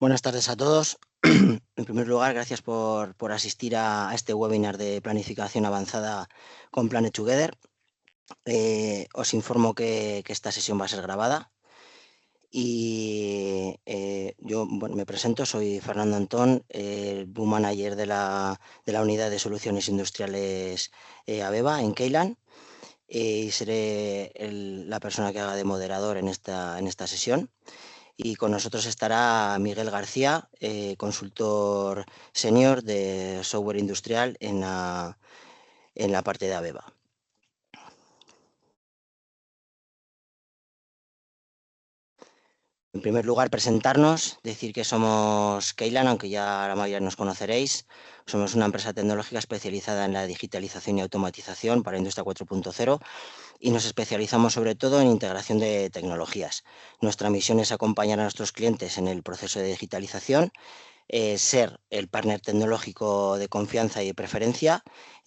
Buenas tardes a todos. En primer lugar, gracias por asistir a este webinar de planificación avanzada con Planet Together. Os informo que esta sesión va a ser grabada. Y yo me presento, soy Fernando Antón, el Boom Manager de la Unidad de Soluciones Industriales ABEBA en Keyland. Y seré la persona que haga de moderador en esta sesión. Y con nosotros estará Miguel García, consultor senior de software industrial en la parte de ABEBA. En primer lugar, presentarnos, decir que somos Keyland, aunque ya la mayoría nos conoceréis. Somos una empresa tecnológica especializada en la digitalización y automatización para Industria 4.0 y nos especializamos sobre todo en integración de tecnologías. Nuestra misión es acompañar a nuestros clientes en el proceso de digitalización, ser el partner tecnológico de confianza y de preferencia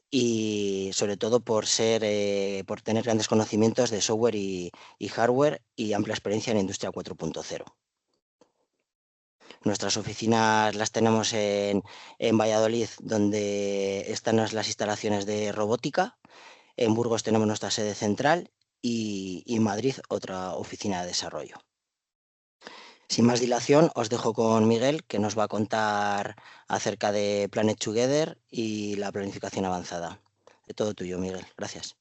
y sobre todo por tener grandes conocimientos de software y hardware y amplia experiencia en Industria 4.0. Nuestras oficinas las tenemos en Valladolid, donde están las instalaciones de robótica. En Burgos tenemos nuestra sede central y en Madrid otra oficina de desarrollo. Sin más dilación, os dejo con Miguel, que nos va a contar acerca de Planet Together y la planificación avanzada. De todo tuyo, Miguel. Gracias.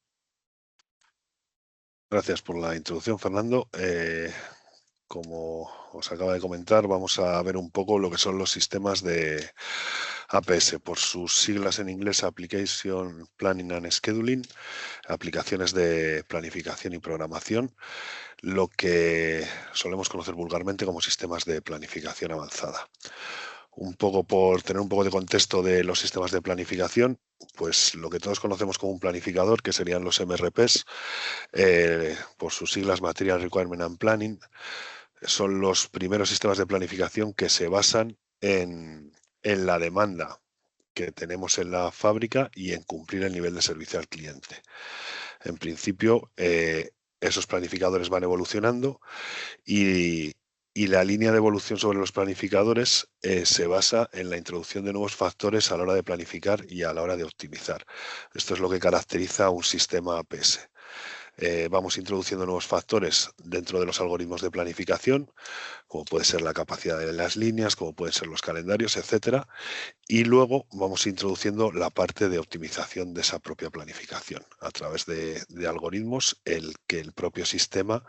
Gracias por la introducción, Fernando. Como os acaba de comentar, vamos a ver un poco lo que son los sistemas de APS, por sus siglas en inglés, Application Planning and Scheduling, aplicaciones de planificación y programación, lo que solemos conocer vulgarmente como sistemas de planificación avanzada. Un poco por tener un poco de contexto de los sistemas de planificación, pues lo que todos conocemos como un planificador, que serían los MRPs, por sus siglas Material Requirement and Planning, son los primeros sistemas de planificación que se basan en la demanda que tenemos en la fábrica y en cumplir el nivel de servicio al cliente. En principio, esos planificadores van evolucionando y la línea de evolución sobre los planificadores se basa en la introducción de nuevos factores a la hora de planificar y a la hora de optimizar. Esto es lo que caracteriza a un sistema APS. Vamos introduciendo nuevos factores dentro de los algoritmos de planificación, como puede ser la capacidad de las líneas, como pueden ser los calendarios, etcétera, y luego vamos introduciendo la parte de optimización de esa propia planificación a través de algoritmos, que el propio sistema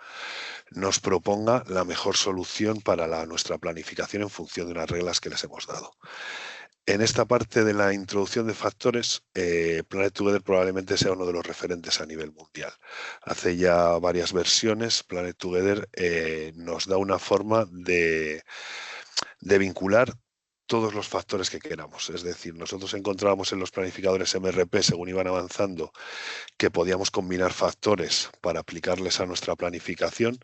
nos proponga la mejor solución para nuestra planificación en función de unas reglas que les hemos dado. En esta parte de la introducción de factores, Planet Together probablemente sea uno de los referentes a nivel mundial. Hace ya varias versiones, Planet Together nos da una forma de vincular todos los factores que queramos. Es decir, nosotros encontrábamos en los planificadores MRP, según iban avanzando, que podíamos combinar factores para aplicarles a nuestra planificación,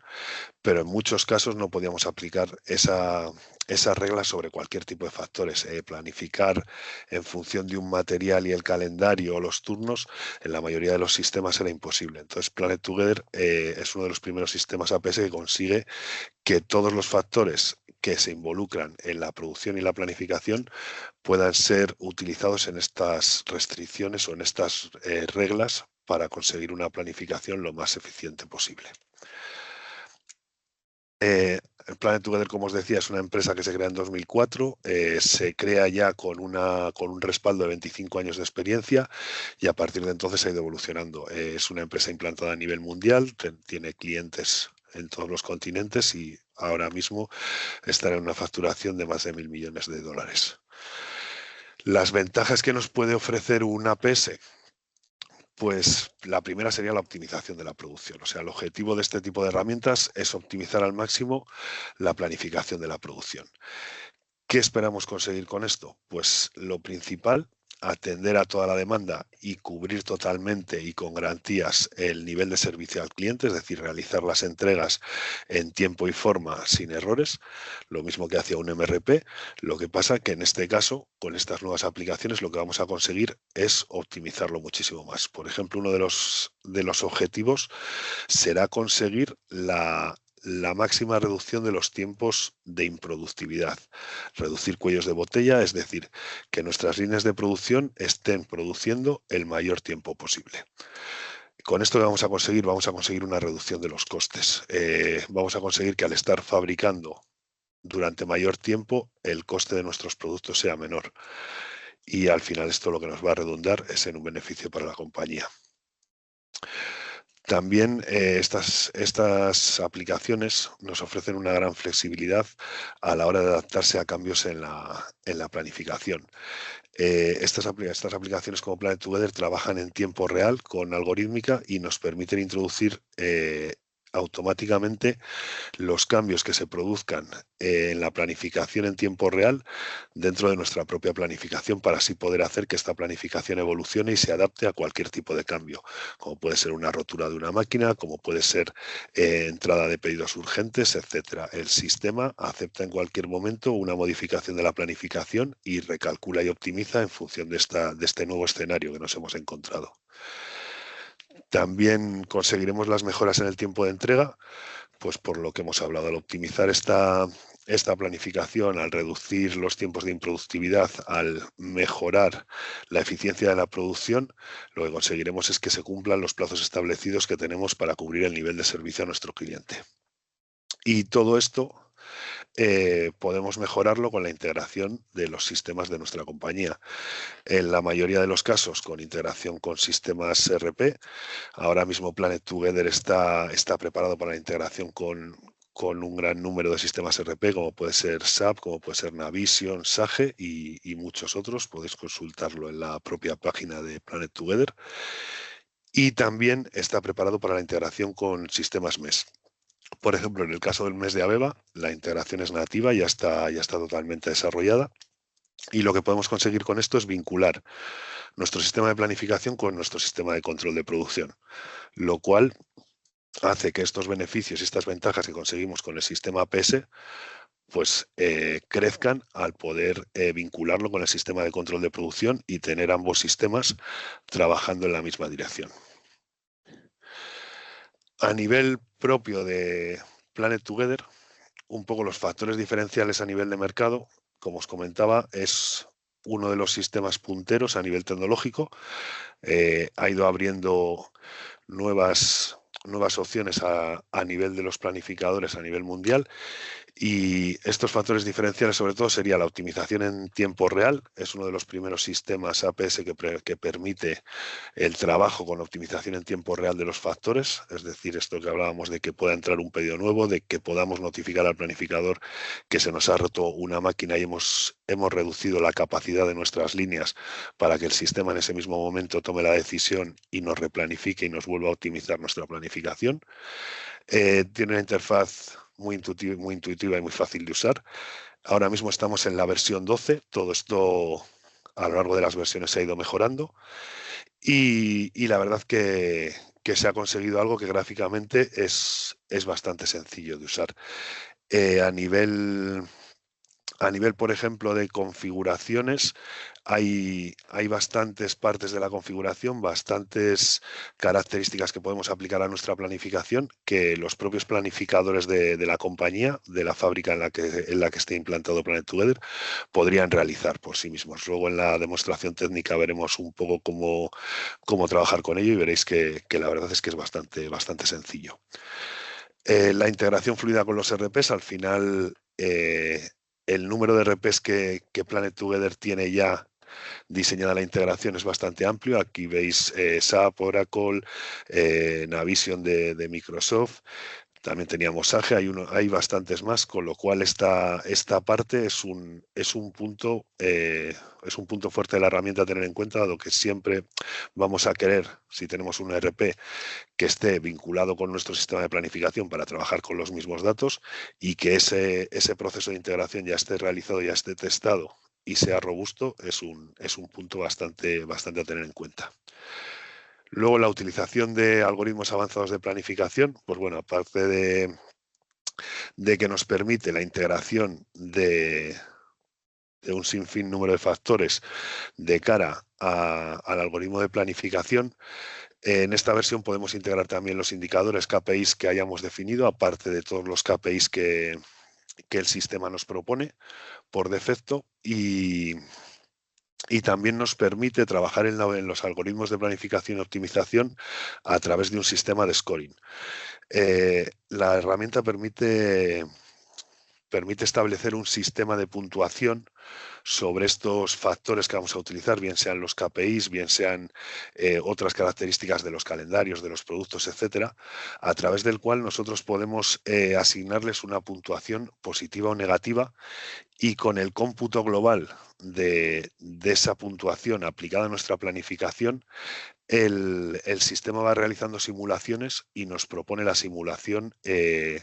pero en muchos casos no podíamos aplicar esa regla sobre cualquier tipo de factores. Planificar en función de un material y el calendario o los turnos, en la mayoría de los sistemas era imposible. Entonces, Planet Together es uno de los primeros sistemas APS que consigue que todos los factores que se involucran en la producción y la planificación puedan ser utilizados en estas restricciones o en estas reglas para conseguir una planificación lo más eficiente posible. Planet Together, como os decía, es una empresa que se crea en 2004, se crea ya con un respaldo de 25 años de experiencia y a partir de entonces ha ido evolucionando. Es una empresa implantada a nivel mundial, tiene clientes en todos los continentes y ahora mismo está en una facturación de más de 1.000 millones de dólares. Las ventajas que nos puede ofrecer un APS, pues la primera sería la optimización de la producción. O sea, el objetivo de este tipo de herramientas es optimizar al máximo la planificación de la producción. ¿Qué esperamos conseguir con esto? Pues lo principal, atender a toda la demanda y cubrir totalmente y con garantías el nivel de servicio al cliente, es decir, realizar las entregas en tiempo y forma sin errores, lo mismo que hacía un MRP. Lo que pasa que en este caso, con estas nuevas aplicaciones, lo que vamos a conseguir es optimizarlo muchísimo más. Por ejemplo, uno de los objetivos será conseguir la la máxima reducción de los tiempos de improductividad. Reducir cuellos de botella, es decir, que nuestras líneas de producción estén produciendo el mayor tiempo posible. Con esto que vamos a conseguir una reducción de los costes. Vamos a conseguir que al estar fabricando durante mayor tiempo, el coste de nuestros productos sea menor. Y al final esto lo que nos va a redundar es en un beneficio para la compañía. También estas aplicaciones nos ofrecen una gran flexibilidad a la hora de adaptarse a cambios en la planificación. Estas aplicaciones como Planet Together trabajan en tiempo real con algorítmica y nos permiten introducir automáticamente los cambios que se produzcan en la planificación en tiempo real dentro de nuestra propia planificación para así poder hacer que esta planificación evolucione y se adapte a cualquier tipo de cambio, como puede ser una rotura de una máquina, como puede ser entrada de pedidos urgentes, etcétera. El sistema acepta en cualquier momento una modificación de la planificación y recalcula y optimiza en función de este nuevo escenario que nos hemos encontrado. También conseguiremos las mejoras en el tiempo de entrega, pues por lo que hemos hablado, al optimizar esta planificación, al reducir los tiempos de improductividad, al mejorar la eficiencia de la producción, lo que conseguiremos es que se cumplan los plazos establecidos que tenemos para cubrir el nivel de servicio a nuestro cliente. Y todo esto podemos mejorarlo con la integración de los sistemas de nuestra compañía. En la mayoría de los casos con integración con sistemas ERP. Ahora mismo Planet Together está preparado para la integración con un gran número de sistemas ERP, como puede ser SAP, como puede ser Navision, Sage y muchos otros. Podéis consultarlo en la propia página de Planet Together. Y también está preparado para la integración con sistemas MES. Por ejemplo, en el caso del MES de AVEVA, la integración es nativa, ya está totalmente desarrollada. Y lo que podemos conseguir con esto es vincular nuestro sistema de planificación con nuestro sistema de control de producción, lo cual hace que estos beneficios y estas ventajas que conseguimos con el sistema APS pues crezcan al poder vincularlo con el sistema de control de producción y tener ambos sistemas trabajando en la misma dirección. A nivel propio de Planet Together, un poco los factores diferenciales a nivel de mercado, como os comentaba, es uno de los sistemas punteros a nivel tecnológico. Ha ido abriendo nuevas opciones a nivel de los planificadores a nivel mundial, y estos factores diferenciales sobre todo sería la optimización en tiempo real. Es uno de los primeros sistemas APS que permite el trabajo con optimización en tiempo real de los factores, es decir, esto que hablábamos de que pueda entrar un pedido nuevo, de que podamos notificar al planificador que se nos ha roto una máquina y hemos reducido la capacidad de nuestras líneas para que el sistema en ese mismo momento tome la decisión y nos replanifique y nos vuelva a optimizar nuestra planificación. Tiene una interfaz muy intuitiva y muy fácil de usar. Ahora mismo estamos en la versión 12, todo esto a lo largo de las versiones se ha ido mejorando y la verdad que se ha conseguido algo que gráficamente es bastante sencillo de usar. A nivel, por ejemplo, de configuraciones, hay bastantes partes de la configuración, bastantes características que podemos aplicar a nuestra planificación que los propios planificadores de la compañía, de la fábrica en la que esté implantado Planet Together, podrían realizar por sí mismos. Luego en la demostración técnica veremos un poco cómo trabajar con ello y veréis que la verdad es que es bastante sencillo. La integración fluida con los ERPs, al final el número de ERPs que Planet Together tiene ya diseñada la integración es bastante amplio. Aquí veis SAP, Oracle, Navision de Microsoft. También teníamos Sage, hay bastantes más, con lo cual esta parte es un punto fuerte de la herramienta a tener en cuenta, dado que siempre vamos a querer, si tenemos un ERP, que esté vinculado con nuestro sistema de planificación para trabajar con los mismos datos y que ese proceso de integración ya esté realizado, ya esté testado y sea robusto, es un punto bastante a tener en cuenta. Luego, la utilización de algoritmos avanzados de planificación, pues bueno, aparte de que nos permite la integración de un sinfín número de factores de cara al algoritmo de planificación, En esta versión podemos integrar también los indicadores KPIs que hayamos definido, aparte de todos los KPIs que el sistema nos propone por defecto, y también nos permite trabajar en los algoritmos de planificación y optimización a través de un sistema de scoring. La herramienta permite establecer un sistema de puntuación sobre estos factores que vamos a utilizar, bien sean los KPIs, bien sean otras características de los calendarios, de los productos, etcétera, a través del cual nosotros podemos asignarles una puntuación positiva o negativa, y con el cómputo global de esa puntuación aplicada a nuestra planificación, el sistema va realizando simulaciones y nos propone la simulación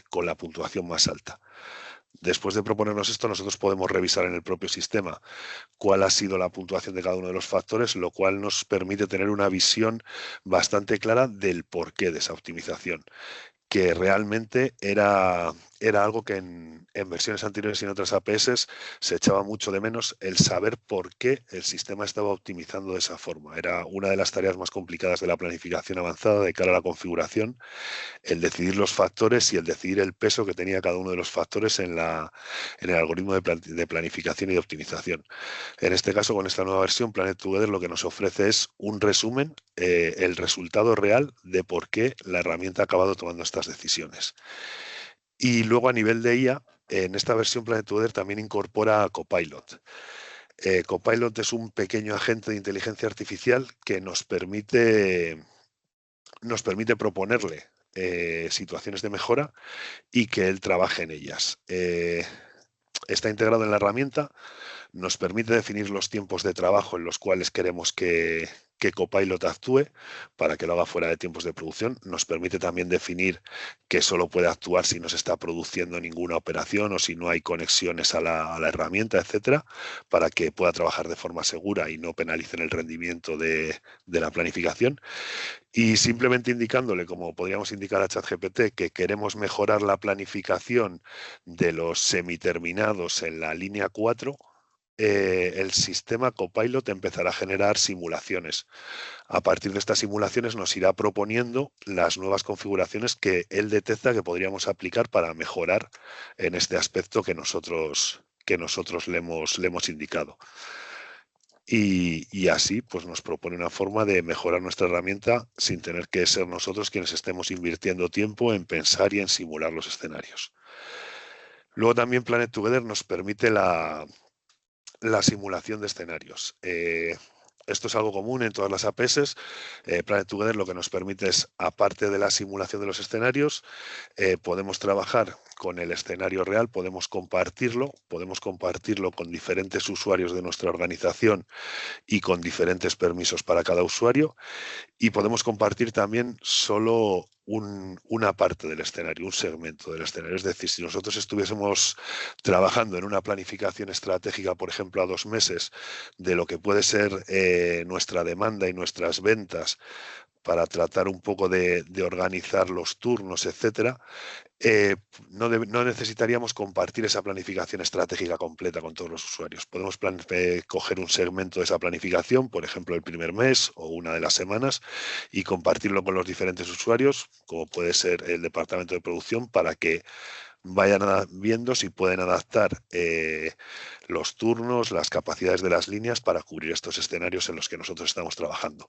con la puntuación más alta. Después de proponernos esto, nosotros podemos revisar en el propio sistema cuál ha sido la puntuación de cada uno de los factores, lo cual nos permite tener una visión bastante clara del porqué de esa optimización, que realmente era algo que en versiones anteriores y en otras APS se echaba mucho de menos, el saber por qué el sistema estaba optimizando de esa forma. Era una de las tareas más complicadas de la planificación avanzada de cara a la configuración, el decidir los factores y el decidir el peso que tenía cada uno de los factores en el algoritmo de planificación y de optimización. En este caso, con esta nueva versión, Planet Together lo que nos ofrece es un resumen, el resultado real de por qué la herramienta ha acabado tomando estas decisiones. Y luego, a nivel de IA, en esta versión Planet Together también incorpora Copilot. Copilot es un pequeño agente de inteligencia artificial que nos permite proponerle situaciones de mejora y que él trabaje en ellas. Está integrado en la herramienta, nos permite definir los tiempos de trabajo en los cuales queremos que Copilot actúe para que lo haga fuera de tiempos de producción. Nos permite también definir que solo puede actuar si no se está produciendo ninguna operación o si no hay conexiones a la herramienta, etcétera, para que pueda trabajar de forma segura y no penalicen el rendimiento de la planificación. Y simplemente indicándole, como podríamos indicar a ChatGPT, que queremos mejorar la planificación de los semiterminados en la línea 4, el sistema Copilot empezará a generar simulaciones. A partir de estas simulaciones nos irá proponiendo las nuevas configuraciones que él detecta que podríamos aplicar para mejorar en este aspecto que nosotros le hemos indicado. Y así pues nos propone una forma de mejorar nuestra herramienta sin tener que ser nosotros quienes estemos invirtiendo tiempo en pensar y en simular los escenarios. Luego también Planet Together nos permite la simulación de escenarios. Esto es algo común en todas las APS. Planet Together lo que nos permite es, aparte de la simulación de los escenarios, podemos trabajar con el escenario real, podemos compartirlo con diferentes usuarios de nuestra organización y con diferentes permisos para cada usuario, y podemos compartir también solo una parte del escenario, un segmento del escenario. Es decir, si nosotros estuviésemos trabajando en una planificación estratégica, por ejemplo, a 2 meses, de lo que puede ser nuestra demanda y nuestras ventas, para tratar un poco de organizar los turnos, etcétera, no necesitaríamos compartir esa planificación estratégica completa con todos los usuarios. Podemos coger un segmento de esa planificación, por ejemplo, el primer mes o una de las semanas, y compartirlo con los diferentes usuarios, como puede ser el departamento de producción, para que vayan viendo si pueden adaptar los turnos, las capacidades de las líneas para cubrir estos escenarios en los que nosotros estamos trabajando.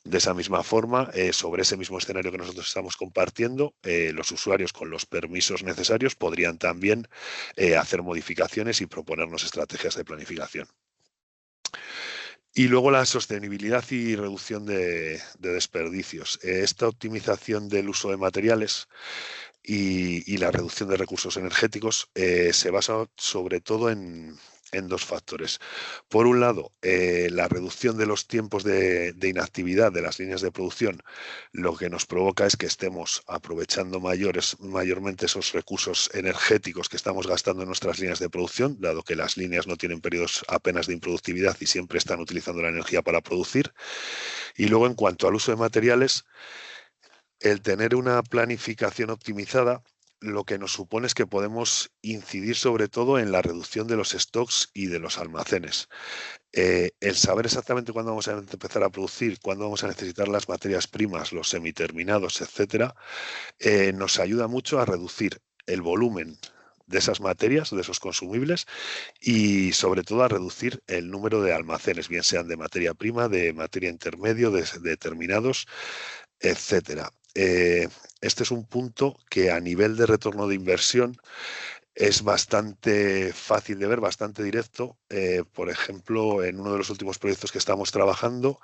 De esa misma forma, sobre ese mismo escenario que nosotros estamos compartiendo, los usuarios con los permisos necesarios podrían también hacer modificaciones y proponernos estrategias de planificación. Y luego la sostenibilidad y reducción de desperdicios. Esta optimización del uso de materiales y la reducción de recursos energéticos se basa sobre todo en 2 factores. Por un lado, la reducción de los tiempos de inactividad de las líneas de producción, lo que nos provoca es que estemos aprovechando mayormente esos recursos energéticos que estamos gastando en nuestras líneas de producción, dado que las líneas no tienen periodos apenas de improductividad y siempre están utilizando la energía para producir. Y luego, en cuanto al uso de materiales, el tener una planificación optimizada lo que nos supone es que podemos incidir sobre todo en la reducción de los stocks y de los almacenes. El saber exactamente cuándo vamos a empezar a producir, cuándo vamos a necesitar las materias primas, los semiterminados, etcétera, nos ayuda mucho a reducir el volumen de esas materias, de esos consumibles, y sobre todo a reducir el número de almacenes, bien sean de materia prima, de materia intermedio, de terminados, etcétera. Este es un punto que a nivel de retorno de inversión es bastante fácil de ver, bastante directo. Por ejemplo, en uno de los últimos proyectos que estamos trabajando,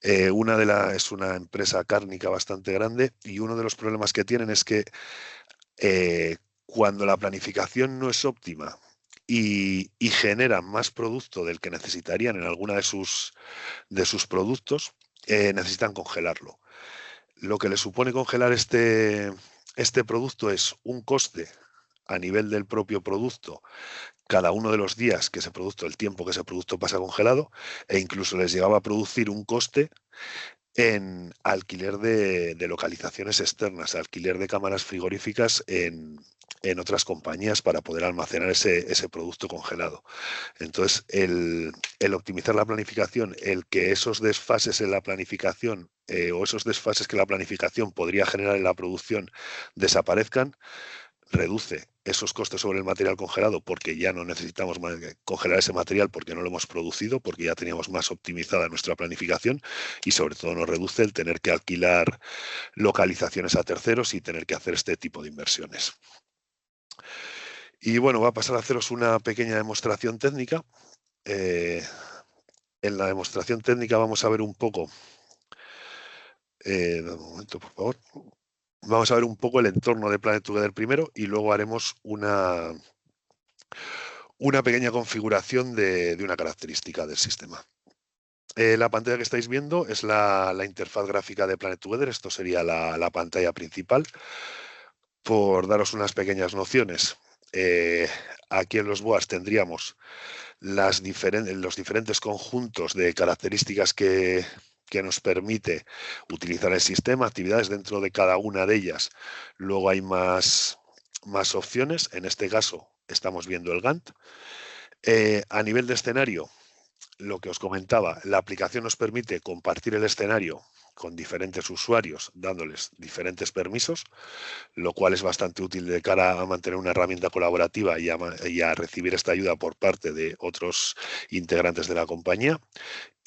es una empresa cárnica bastante grande y uno de los problemas que tienen es que cuando la planificación no es óptima y generan más producto del que necesitarían en alguna de sus productos, necesitan congelarlo. Lo que le supone congelar este producto es un coste a nivel del propio producto cada uno de los días que ese producto, el tiempo que ese producto pasa congelado, e incluso les llegaba a producir un coste en alquiler de localizaciones externas, alquiler de cámaras frigoríficas en otras compañías para poder almacenar ese producto congelado. Entonces, el optimizar la planificación, el que esos desfases en la planificación o esos desfases que la planificación podría generar en la producción desaparezcan, reduce esos costes sobre el material congelado porque ya no necesitamos congelar ese material porque no lo hemos producido, porque ya teníamos más optimizada nuestra planificación y sobre todo nos reduce el tener que alquilar localizaciones a terceros y tener que hacer este tipo de inversiones. Y bueno, va a pasar a haceros una pequeña demostración técnica. En la demostración técnica vamos a ver un poco, un momento por favor, vamos a ver un poco el entorno de Planet Together primero y luego haremos una pequeña configuración de una característica del sistema. La pantalla que estáis viendo es la interfaz gráfica de Planet Together. Esto sería la pantalla principal. Por daros unas pequeñas nociones, aquí en los BOAs tendríamos los diferentes conjuntos de características que nos permite utilizar el sistema, actividades dentro de cada una de ellas. Luego hay más opciones. En este caso estamos viendo el Gantt. A nivel de escenario, lo que os comentaba, la aplicación nos permite compartir el escenario con diferentes usuarios, dándoles diferentes permisos, lo cual es bastante útil de cara a mantener una herramienta colaborativa y a recibir esta ayuda por parte de otros integrantes de la compañía.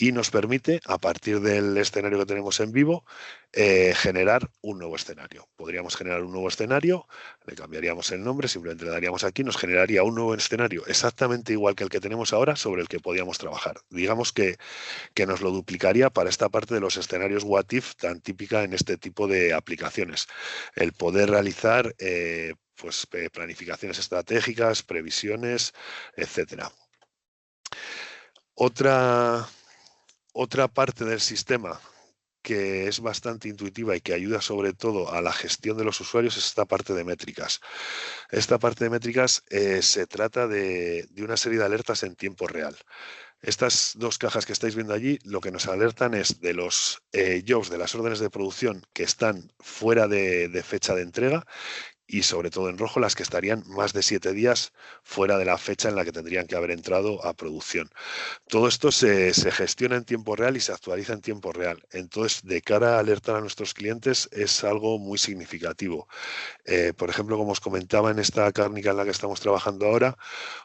Y nos permite, a partir del escenario que tenemos en vivo, generar un nuevo escenario. Podríamos generar un nuevo escenario, le cambiaríamos el nombre, simplemente le daríamos aquí, nos generaría un nuevo escenario exactamente igual que el que tenemos ahora, sobre el que podíamos trabajar. Digamos que nos lo duplicaría para esta parte de los escenarios what if tan típica en este tipo de aplicaciones. El poder realizar planificaciones estratégicas, previsiones, etcétera. Otra parte del sistema que es bastante intuitiva y que ayuda sobre todo a la gestión de los usuarios es esta parte de métricas. Esta parte de métricas se trata de una serie de alertas en tiempo real. Estas dos cajas que estáis viendo allí, lo que nos alertan es de los jobs, de las órdenes de producción que están fuera de fecha de entrega, y sobre todo en rojo las que estarían más de 7 días fuera de la fecha en la que tendrían que haber entrado a producción. Todo esto se gestiona en tiempo real y se actualiza en tiempo real. Entonces, de cara a alertar a nuestros clientes es algo muy significativo. Por ejemplo, como os comentaba en esta cárnica en la que estamos trabajando ahora,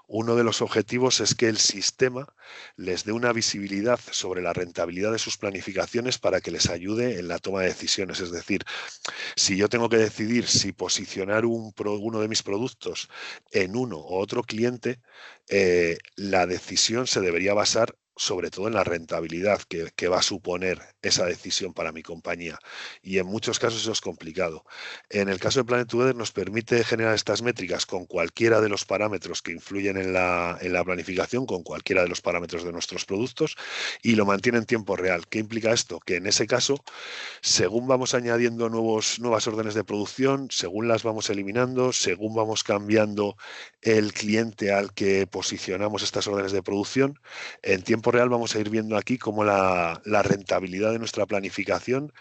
uno de los objetivos es que el sistema les dé una visibilidad sobre la rentabilidad de sus planificaciones para que les ayude en la toma de decisiones. Es decir, si yo tengo que decidir si posicionar uno de mis productos en uno o otro cliente, la decisión se debería basar sobre todo en la rentabilidad que va a suponer esa decisión para mi compañía. Y en muchos casos eso es complicado. En el caso de Planet Together nos permite generar estas métricas con cualquiera de los parámetros que influyen en la planificación, con cualquiera de los parámetros de nuestros productos, y lo mantiene en tiempo real. ¿Qué implica esto? Que en ese caso, según vamos añadiendo nuevas órdenes de producción, según las vamos eliminando, según vamos cambiando el cliente al que posicionamos estas órdenes de producción, en tiempo real vamos a ir viendo aquí cómo la rentabilidad de nuestra planificación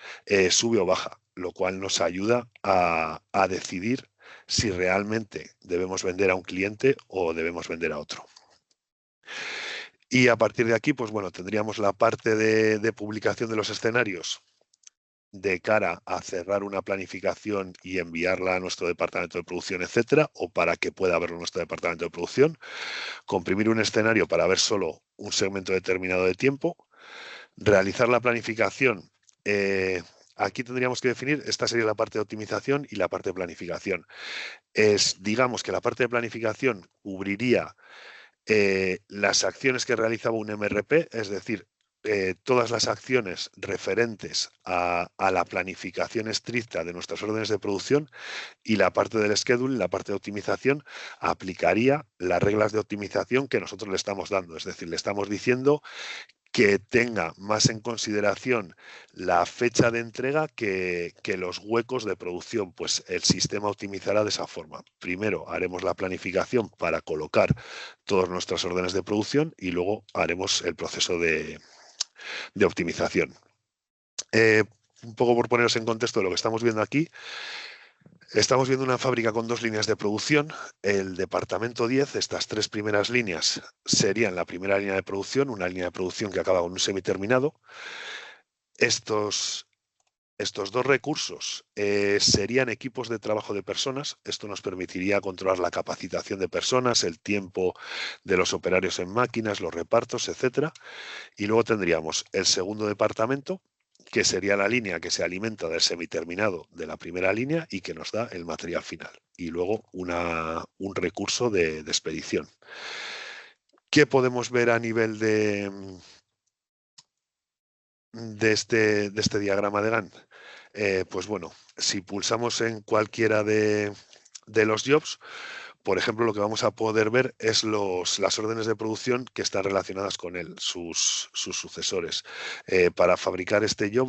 sube o baja, lo cual nos ayuda a decidir si realmente debemos vender a un cliente o debemos vender a otro. Y a partir de aquí, pues bueno, tendríamos la parte de publicación de los escenarios de cara a cerrar una planificación y enviarla a nuestro departamento de producción, etcétera, o para que pueda verlo nuestro departamento de producción, comprimir un escenario para ver solo un segmento determinado de tiempo, realizar la planificación. Aquí tendríamos que definir, esta sería la parte de optimización y la parte de planificación. Digamos que la parte de planificación cubriría las acciones que realizaba un MRP, es decir, todas las acciones referentes a la planificación estricta de nuestras órdenes de producción, y la parte del schedule, la parte de optimización, aplicaría las reglas de optimización que nosotros le estamos dando. Es decir, le estamos diciendo que tenga más en consideración la fecha de entrega que los huecos de producción, pues el sistema optimizará de esa forma. Primero haremos la planificación para colocar todas nuestras órdenes de producción y luego haremos el proceso de optimización. Un poco por poneros en contexto de lo que estamos viendo aquí, estamos viendo una fábrica con 2 líneas de producción. El departamento 10, estas 3 primeras líneas serían la primera línea de producción, una línea de producción que acaba con un semiterminado. Estos 2 recursos serían equipos de trabajo de personas. Esto nos permitiría controlar la capacitación de personas, el tiempo de los operarios en máquinas, los repartos, etcétera. Y luego tendríamos el segundo departamento, que sería la línea que se alimenta del semiterminado de la primera línea y que nos da el material final. Y luego un recurso de expedición. ¿Qué podemos ver a nivel de este diagrama de Gantt? Pues bueno, si pulsamos en cualquiera de los jobs, por ejemplo, lo que vamos a poder ver es las órdenes de producción que están relacionadas con él, sus sucesores. Para fabricar este job,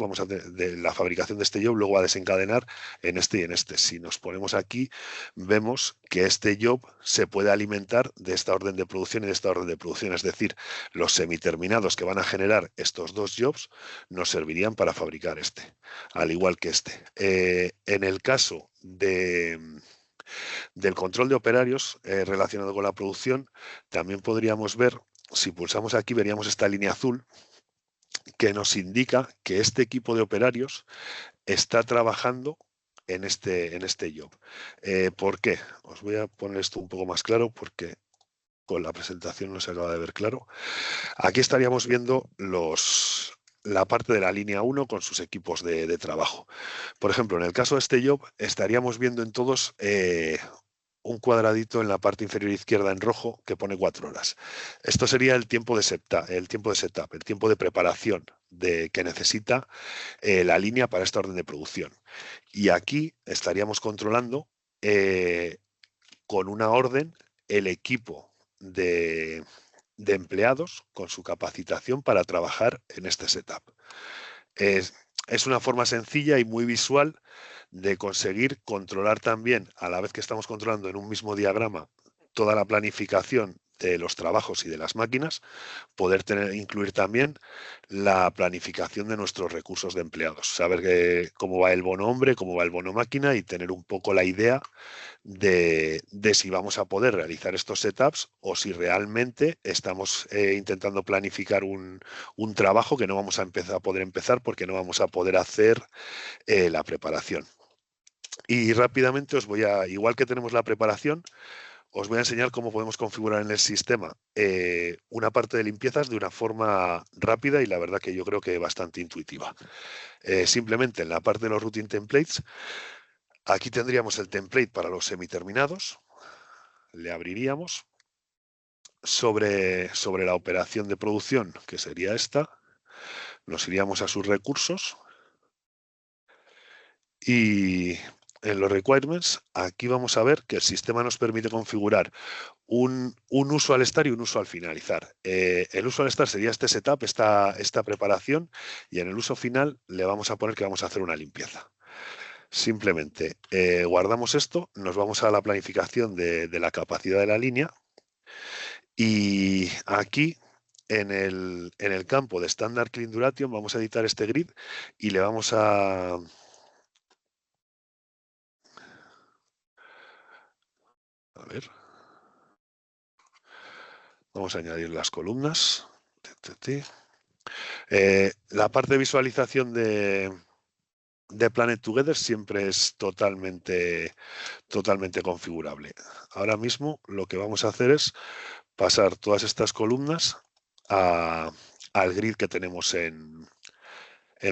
la fabricación de este job luego va a desencadenar en este y en este. Si nos ponemos aquí, vemos que este job se puede alimentar de esta orden de producción y de esta orden de producción. Es decir, los semiterminados que van a generar estos 2 jobs nos servirían para fabricar este, al igual que este. En el caso del control de operarios relacionado con la producción, también podríamos ver, si pulsamos aquí, veríamos esta línea azul que nos indica que este equipo de operarios está trabajando en este job. ¿Por qué? Os voy a poner esto un poco más claro porque con la presentación no se acaba de ver claro. Aquí estaríamos viendo la parte de la línea 1 con sus equipos de trabajo. Por ejemplo, en el caso de este job, estaríamos viendo en todos un cuadradito en la parte inferior izquierda en rojo que pone 4 horas. Esto sería el tiempo de setup, el tiempo de preparación que necesita la línea para esta orden de producción. Y aquí estaríamos controlando con una orden el equipo de empleados con su capacitación para trabajar en este setup. Es una forma sencilla y muy visual de conseguir controlar también, a la vez que estamos controlando en un mismo diagrama toda la planificación de los trabajos y de las máquinas, poder incluir también la planificación de nuestros recursos de empleados, saber cómo va el bono hombre, cómo va el bono máquina y tener un poco la idea de si vamos a poder realizar estos setups o si realmente estamos intentando planificar un trabajo que no vamos a poder empezar porque no vamos a poder hacer la preparación. Y rápidamente igual que tenemos la preparación, os voy a enseñar cómo podemos configurar en el sistema una parte de limpiezas de una forma rápida y la verdad que yo creo que bastante intuitiva. Simplemente en la parte de los routine templates, aquí tendríamos el template para los semiterminados, le abriríamos sobre la operación de producción, que sería esta, nos iríamos a sus recursos y en los requirements, aquí vamos a ver que el sistema nos permite configurar un uso al estar y un uso al finalizar. El uso al estar sería este setup, esta preparación, y en el uso final le vamos a poner que vamos a hacer una limpieza. Simplemente guardamos esto, nos vamos a la planificación de la capacidad de la línea y aquí en el campo de Standard Clean Duration vamos a editar este grid y le vamos a ver. Vamos a añadir las columnas. La parte de visualización de Planet Together siempre es totalmente configurable. Ahora mismo lo que vamos a hacer es pasar todas estas columnas al grid que tenemos en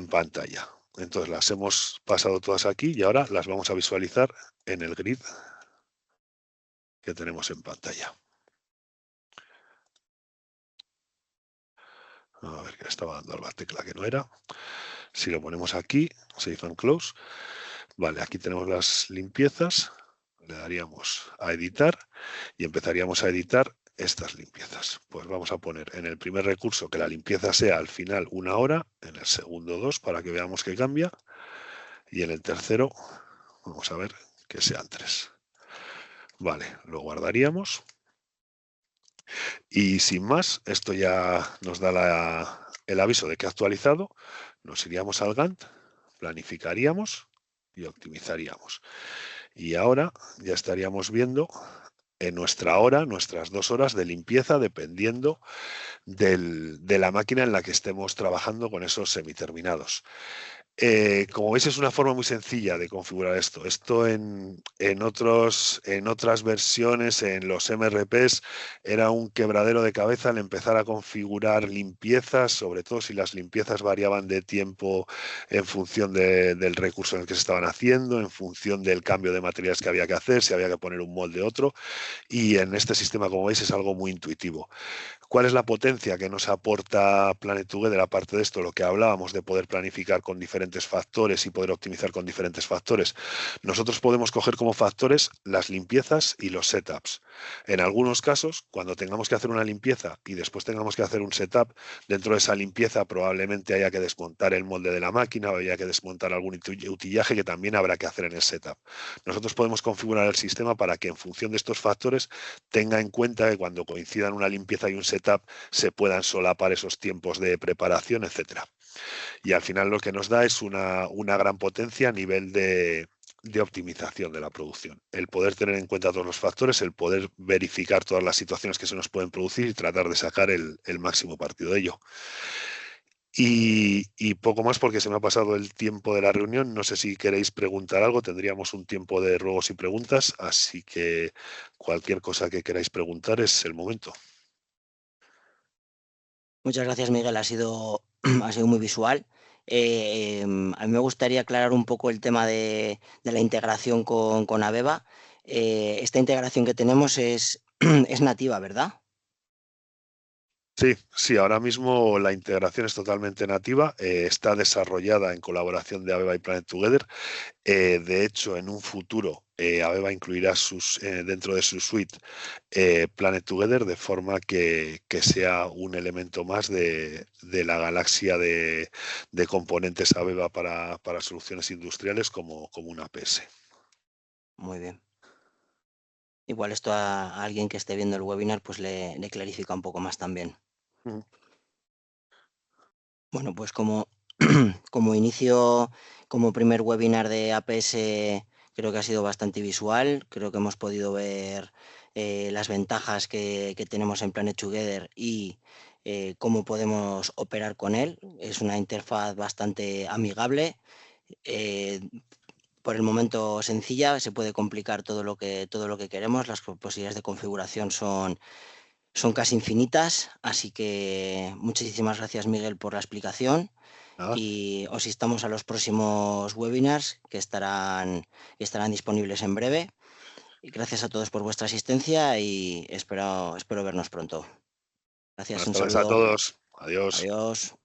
pantalla. Entonces las hemos pasado todas aquí y ahora las vamos a visualizar en el grid que tenemos en pantalla. A ver, que estaba dando a la tecla que no era. Si lo ponemos aquí, Save and Close. Vale, aquí tenemos las limpiezas. Le daríamos a editar y empezaríamos a editar estas limpiezas. Pues vamos a poner en el primer recurso que la limpieza sea al final 1 hora, en el segundo 2 para que veamos que cambia y en el tercero vamos a ver que sean 3. Vale, lo guardaríamos y sin más, esto ya nos da el aviso de que ha actualizado. Nos iríamos al Gantt, planificaríamos y optimizaríamos. Y ahora ya estaríamos viendo en nuestra hora, nuestras 2 horas de limpieza, dependiendo de la máquina en la que estemos trabajando con esos semiterminados. Como veis, es una forma muy sencilla de configurar esto. Esto en otras versiones, en los MRPs, era un quebradero de cabeza el empezar a configurar limpiezas, sobre todo si las limpiezas variaban de tiempo en función del recurso en el que se estaban haciendo, en función del cambio de materiales que había que hacer, si había que poner un molde otro. Y en este sistema, como veis, es algo muy intuitivo. ¿Cuál es la potencia que nos aporta Planet Together? Aparte de esto, lo que hablábamos de poder planificar con diferentes factores y poder optimizar con diferentes factores. Nosotros podemos coger como factores las limpiezas y los setups. En algunos casos, cuando tengamos que hacer una limpieza y después tengamos que hacer un setup, dentro de esa limpieza probablemente haya que desmontar el molde de la máquina o haya que desmontar algún utillaje que también habrá que hacer en el setup. Nosotros podemos configurar el sistema para que en función de estos factores tenga en cuenta que cuando coincidan una limpieza y un setup se puedan solapar esos tiempos de preparación, etcétera. Y al final lo que nos da es una gran potencia a nivel de optimización de la producción. El poder tener en cuenta todos los factores, el poder verificar todas las situaciones que se nos pueden producir y tratar de sacar el máximo partido de ello. Y poco más porque se me ha pasado el tiempo de la reunión. No sé si queréis preguntar algo. Tendríamos un tiempo de ruegos y preguntas, así que cualquier cosa que queráis preguntar es el momento. Muchas gracias, Miguel. Ha sido muy visual. A mí me gustaría aclarar un poco el tema de la integración con Aveva. Esta integración que tenemos es nativa, ¿verdad? Sí, ahora mismo la integración es totalmente nativa, está desarrollada en colaboración de Aveva y Planet Together. De hecho, en un futuro, Aveva incluirá dentro de su suite Planet Together, de forma que sea un elemento más de la galaxia de componentes Aveva para soluciones industriales como una APS. Muy bien. Igual esto a alguien que esté viendo el webinar pues le clarifica un poco más también. Bueno, pues como inicio, como primer webinar de APS, creo que ha sido bastante visual. Creo que hemos podido ver las ventajas que tenemos en Planet Together y cómo podemos operar con él. Es una interfaz bastante amigable. Por el momento sencilla, se puede complicar todo lo que queremos. Las posibilidades de configuración son casi infinitas, así que muchísimas gracias, Miguel, por la explicación. Nada. Y os instamos a los próximos webinars que estarán disponibles en breve. Y gracias a todos por vuestra asistencia y espero vernos pronto. Gracias, Buenas un tardes a saludo. todos. Adiós. Adiós.